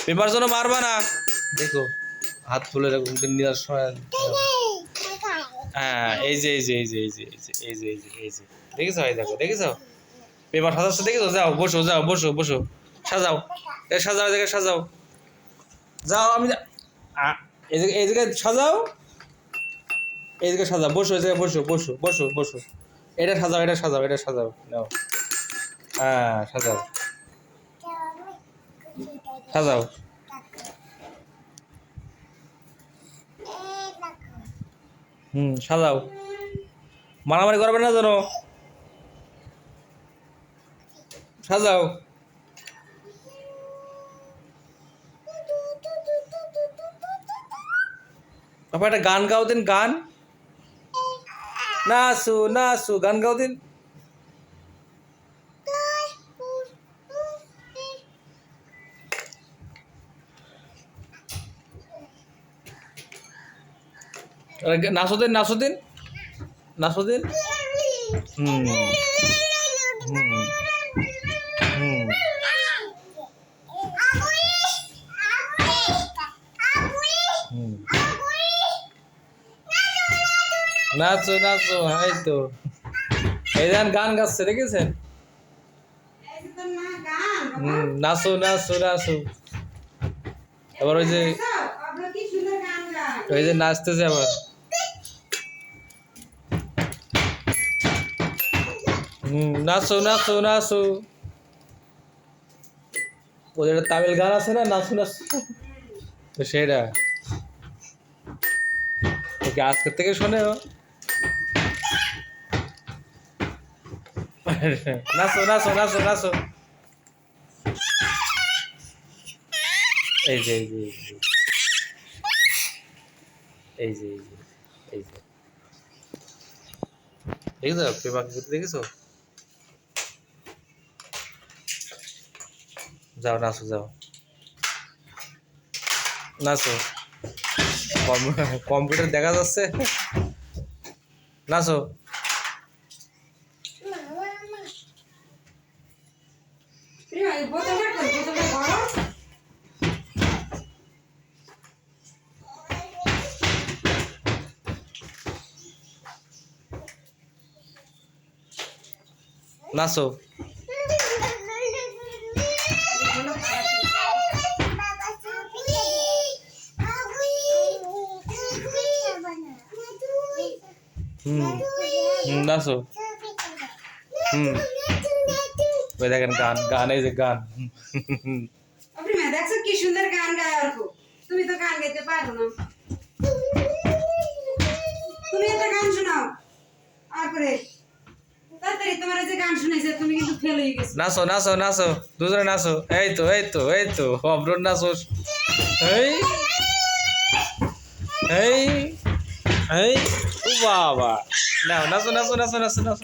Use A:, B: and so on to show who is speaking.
A: Paper জন্য মারবা না, দেখো হাত তুলে নেওয়ার সময়। হ্যাঁ এই যে এই যে এই যে এই যে এই যে এই যে এই যে এই যে দেখেছো, এই দেখো দেখেছো পেপার সাজাচ্ছে দেখেছো। যাও বসো, যাও বসো বসো, সাজাও সাজাও, এই জায়গায় সাজাও, যাও আমি এই জায়গায় সাজাও, এই জায়গায় সাজাও, বসো এই জায়গায় বসো বসো বসো বসো, এটা সাজাও এটা সাজাও এটা সাজাও, নাও হ্যাঁ সাজাও সাজাও। সাজাও, মারামারি করবে না যেন, সাজাও। আপা একটা গান গাও দিন, গান নাচু নাচু, গান গাও দিন। নাচো দিন নাচো দিন নাচো দিন। হুম হুম হুম হুম নাচো নাচো, এই তো এই দেন গান গাচ্ছে দেখেছেন। নাচো নাচো নাচো, আবার ওই যে নাচতেছে আবার। নাচো নাচো নাচো, ওদের তামিল গান আছে না, নাচো নাচো, তো সেটা ওকে আজকের থেকে শোনে। নাচো নাচো নাচো নাচো, এই যে এই যে এই যে এই যে এই যে দেখেছো পেপার দেখেছো। যাও নাচো যাও নাচো, কম্পিউটার দেখা যাচ্ছে, নাচো। নাচো নাচো। ওই দেখেন গান, গান এই যে গান।
B: দেখছো কি সুন্দর গান গায় অর্ক, তুমি তো গান গাইতে পারো না, তুমি একটা গান শোনাও। তারপরে তাড়াতাড়ি তোমার যে গান শুনেছে তুমি কিন্তু ফেল হয়ে গেছো।
A: নাচো নাচো নাচো, দুজনে নাচো, এই তো এই তো এই তো অবরোধ নাচো, এই এই এই ও বাবা, নাও নাচো নাচো নাচো নাচো নাচো।